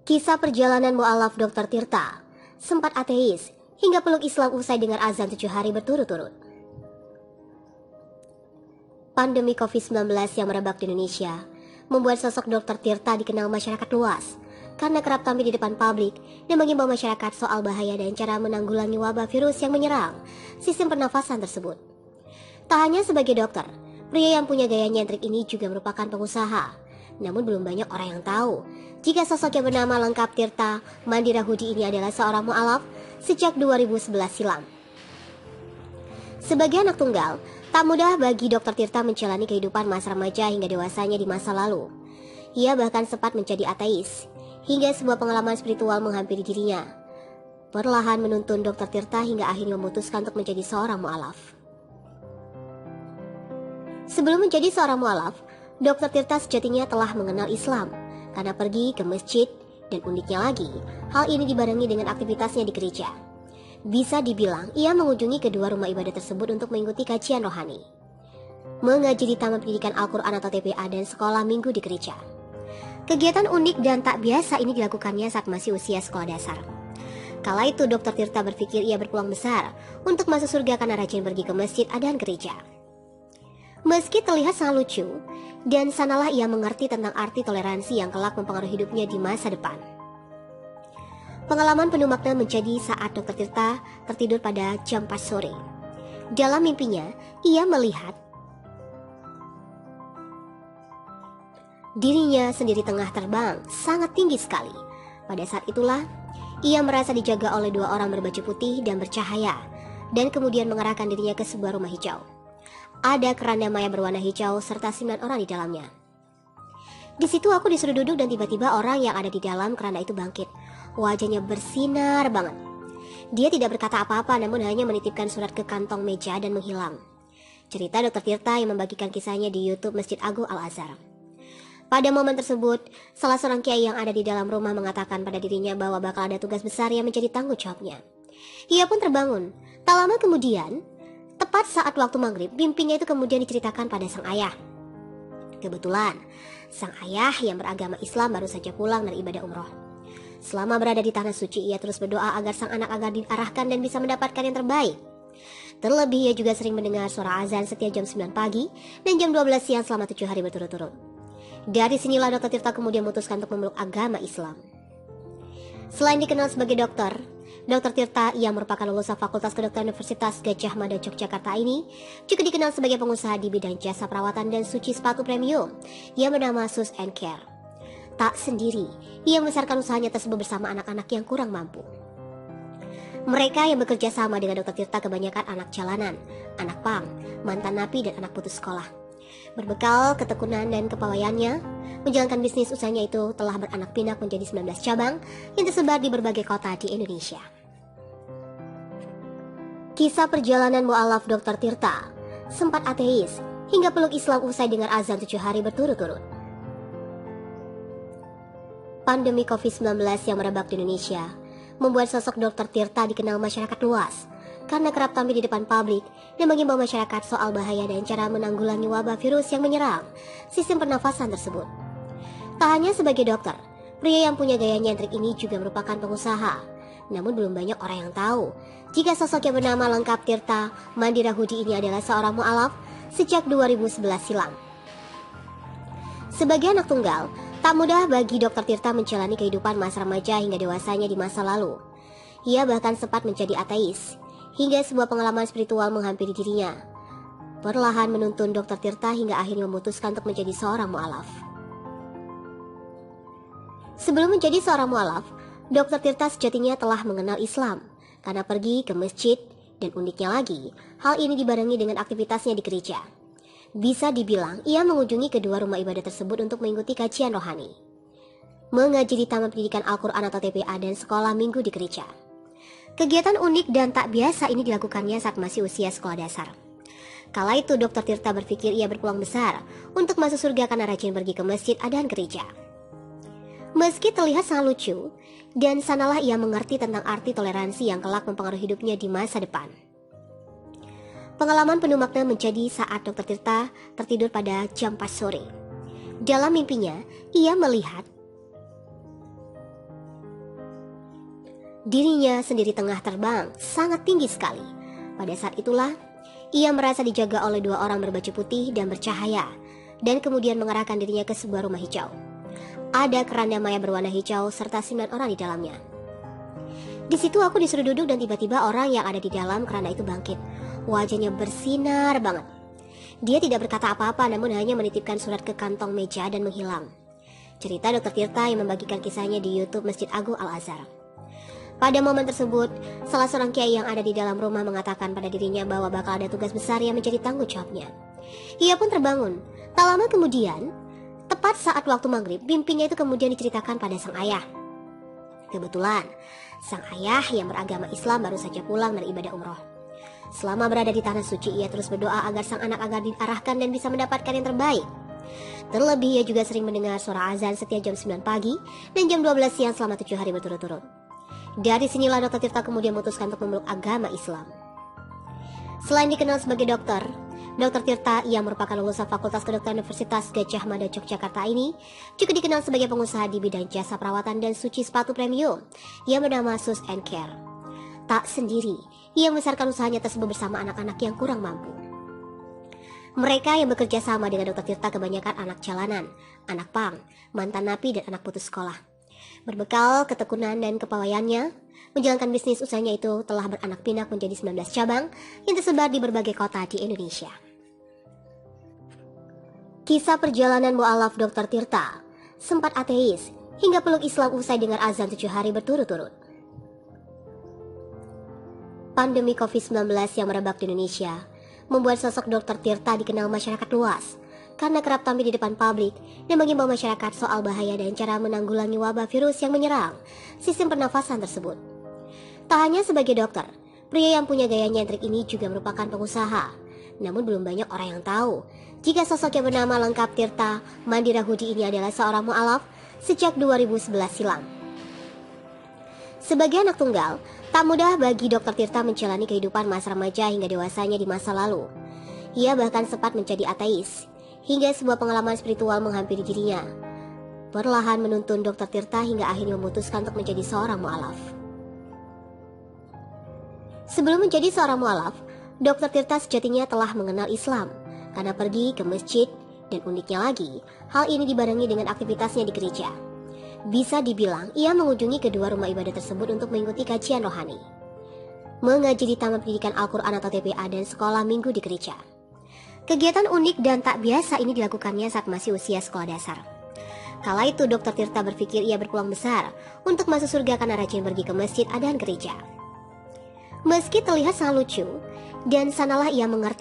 Kisah perjalanan mu'alaf Dr. Tirta, sempat ateis hingga peluk Islam usai dengar azan 7 hari berturut-turut. Pandemi COVID-19 yang merebak di Indonesia membuat sosok Dr. Tirta dikenal masyarakat luas karena kerap tampil di depan publik dan mengimbau masyarakat soal bahaya dan cara menanggulangi wabah virus yang menyerang sistem pernafasan tersebut. Tak hanya sebagai dokter, pria yang punya gaya nyentrik ini juga merupakan pengusaha. Namun belum banyak orang yang tahu jika sosok yang bernama lengkap Tirta Mandirahudi ini adalah seorang mu'alaf sejak 2011 silam. Sebagai anak tunggal, tak mudah bagi Dr. Tirta menjalani kehidupan masa remaja hingga dewasanya di masa lalu. Ia bahkan sempat menjadi ateis, hingga sebuah pengalaman spiritual menghampiri dirinya. Perlahan menuntun Dr. Tirta hingga akhirnya memutuskan untuk menjadi seorang mu'alaf. Sebelum menjadi seorang mu'alaf, Dr. Tirta sejatinya telah mengenal Islam karena pergi ke masjid, dan uniknya lagi, hal ini dibarengi dengan aktivitasnya di gereja. Bisa dibilang, ia mengunjungi kedua rumah ibadah tersebut untuk mengikuti kajian rohani, mengaji di Taman Pendidikan Al-Quran atau TPA, dan sekolah minggu di gereja. Kegiatan unik dan tak biasa ini dilakukannya saat masih usia sekolah dasar. Kala itu Dr. Tirta berpikir ia berpeluang besar untuk masuk surga karena rajin pergi ke masjid dan gereja. Meski terlihat sangat lucu, dan sanalah ia mengerti tentang arti toleransi yang kelak mempengaruhi hidupnya di masa depan. Pengalaman penuh makna menjadi saat Dr. Tirta tertidur pada jam 4 sore. Dalam mimpinya, ia melihat dirinya sendiri tengah terbang sangat tinggi sekali. Pada saat itulah, ia merasa dijaga oleh 2 orang berbaju putih dan bercahaya, dan kemudian mengarahkan dirinya ke sebuah rumah hijau. Ada keranda maya berwarna hijau serta 9 orang di dalamnya. Di situ aku disuruh duduk dan tiba-tiba orang yang ada di dalam keranda itu bangkit. Wajahnya bersinar banget. Dia tidak berkata apa-apa namun hanya menitipkan surat ke kantong meja dan menghilang. Cerita Dr. Tirta yang membagikan kisahnya di YouTube Masjid Agung Al-Azhar. Pada momen tersebut, salah seorang kiai yang ada di dalam rumah mengatakan pada dirinya bahwa bakal ada tugas besar yang menjadi tanggung jawabnya. Ia pun terbangun. Tak lama kemudian, tepat saat waktu maghrib, mimpinya itu kemudian diceritakan pada sang ayah. Kebetulan, sang ayah yang beragama Islam baru saja pulang dari ibadah umroh. Selama berada di tanah suci, ia terus berdoa agar sang anak agar diarahkan dan bisa mendapatkan yang terbaik. Terlebih, ia juga sering mendengar suara azan setiap jam 9 pagi dan jam 12 siang selama 7 hari berturut-turut. Dari sinilah Dr. Tirta kemudian memutuskan untuk memeluk agama Islam. Selain dikenal sebagai dokter, Dr. Tirta yang merupakan lulusan Fakultas Kedokteran Universitas Gadjah Mada Yogyakarta ini juga dikenal sebagai pengusaha di bidang jasa perawatan dan suci sepatu premium yang bernama Shoes and Care. Tak sendiri, ia membesarkan usahanya tersebut bersama anak-anak yang kurang mampu. Mereka yang bekerja sama dengan Dr. Tirta kebanyakan anak jalanan, anak pang, mantan napi, dan anak putus sekolah. Berbekal ketekunan dan kepawaiannya, menjalankan bisnis usahanya itu telah beranak pinak menjadi 19 cabang yang tersebar di berbagai kota di Indonesia. Kisah perjalanan mu'alaf Dr. Tirta, sempat ateis hingga peluk Islam usai dengar azan 7 hari berturut-turut. Pandemi COVID-19 yang merebak di Indonesia membuat sosok Dr. Tirta dikenal masyarakat luas karena kerap tampil di depan publik dan mengimbau masyarakat soal bahaya dan cara menanggulangi wabah virus yang menyerang sistem pernafasan tersebut. Tak hanya sebagai dokter, pria yang punya gaya nyentrik ini juga merupakan pengusaha. Namun belum banyak orang yang tahu jika sosok yang bernama lengkap Tirta Mandirahudi ini adalah seorang mu'alaf sejak 2011 silam. Sebagai anak tunggal, tak mudah bagi Dr. Tirta menjalani kehidupan masa remaja hingga dewasanya di masa lalu. Ia bahkan sempat menjadi ateis, hingga sebuah pengalaman spiritual menghampiri dirinya. Perlahan menuntun Dr. Tirta hingga akhirnya memutuskan untuk menjadi seorang mu'alaf. Sebelum menjadi seorang mu'alaf, Dr. Tirta sejatinya telah mengenal Islam karena pergi ke masjid, dan uniknya lagi, hal ini dibarengi dengan aktivitasnya di gereja. Bisa dibilang, ia mengunjungi kedua rumah ibadah tersebut untuk mengikuti kajian rohani, mengaji di Taman Pendidikan Al-Quran atau TPA, dan sekolah minggu di gereja. Kegiatan unik dan tak biasa ini dilakukannya saat masih usia sekolah dasar. Kala itu Dr. Tirta berpikir ia berpeluang besar untuk masuk surga karena rajin pergi ke masjid dan gereja. Meski terlihat sangat lucu, dan sanalah ia mengerti tentang arti toleransi yang kelak mempengaruhi hidupnya di masa depan. Pengalaman penuh makna menjadi saat Dr. Tirta tertidur pada jam 4 sore. Dalam mimpinya, ia melihat Dirinya sendiri tengah terbang sangat tinggi sekali. Pada saat itulah, ia merasa dijaga oleh dua orang berbaju putih dan bercahaya, dan kemudian mengarahkan dirinya ke sebuah rumah hijau. Ada keranda maya berwarna hijau serta 9 orang di dalamnya. Di situ aku disuruh duduk dan tiba-tiba orang yang ada di dalam keranda itu bangkit. Wajahnya bersinar banget. Dia tidak berkata apa-apa namun hanya menitipkan surat ke kantong meja dan menghilang. Cerita Dr. Tirta yang membagikan kisahnya di YouTube Masjid Agung Al-Azhar. Pada momen tersebut, salah seorang kiai yang ada di dalam rumah mengatakan pada dirinya bahwa bakal ada tugas besar yang menjadi tanggung jawabnya. Ia pun terbangun. Tak lama kemudian, tepat saat waktu maghrib, mimpinya itu kemudian diceritakan pada sang ayah. Kebetulan, sang ayah yang beragama Islam baru saja pulang dari ibadah umroh. Selama berada di tanah suci, ia terus berdoa agar sang anak agar diarahkan dan bisa mendapatkan yang terbaik. Terlebih, ia juga sering mendengar suara azan setiap jam 9 pagi dan jam 12 siang selama 7 hari berturut-turut. Dari sinilah Dr. Tirta kemudian memutuskan untuk memeluk agama Islam. Selain dikenal sebagai dokter, Dr. Tirta yang merupakan lulusan Fakultas Kedokteran Universitas Gadjah Mada Yogyakarta ini juga dikenal sebagai pengusaha di bidang jasa perawatan dan suci sepatu premium yang bernama Sus & Care. Tak sendiri, ia membesarkan usahanya tersebut bersama anak-anak yang kurang mampu. Mereka yang bekerja sama dengan Dr. Tirta kebanyakan anak jalanan, anak pang, mantan napi dan anak putus sekolah. Berbekal ketekunan dan kepawaiannya, menjalankan bisnis usahanya itu telah beranak pinak menjadi 19 cabang yang tersebar di berbagai kota di Indonesia. Kisah perjalanan mu'alaf Dr. Tirta, sempat ateis hingga peluk Islam usai dengar azan 7 hari berturut-turut. Pandemi COVID-19 yang merebak di Indonesia membuat sosok Dr. Tirta dikenal masyarakat luas karena kerap tampil di depan publik dan mengimbau masyarakat soal bahaya dan cara menanggulangi wabah virus yang menyerang sistem pernafasan tersebut. Tak hanya sebagai dokter, pria yang punya gaya nyentrik ini juga merupakan pengusaha. Namun belum banyak orang yang tahu jika sosok yang bernama lengkap Tirta Mandira Hudi ini adalah seorang mu'alaf sejak 2011 silam. Sebagai anak tunggal, tak mudah bagi Dr. Tirta menjalani kehidupan masa remaja hingga dewasanya di masa lalu. Ia bahkan sempat menjadi ateis, hingga sebuah pengalaman spiritual menghampiri dirinya. Perlahan menuntun Dr. Tirta hingga akhirnya memutuskan untuk menjadi seorang mu'alaf. Sebelum menjadi seorang mu'alaf, Dr. Tirta sejatinya telah mengenal Islam karena pergi ke masjid, dan uniknya lagi, hal ini dibarengi dengan aktivitasnya di gereja. Bisa dibilang, ia mengunjungi kedua rumah ibadah tersebut untuk mengikuti kajian rohani, mengaji di Taman Pendidikan Al-Quran atau TPA dan sekolah minggu di gereja. Kegiatan unik dan tak biasa ini dilakukannya saat masih usia sekolah dasar. Kala itu Dr. Tirta berpikir ia berpeluang besar untuk masuk surga karena rajin pergi ke masjid dan gereja. Meski terlihat sangat lucu, dan sanalah ia mengerti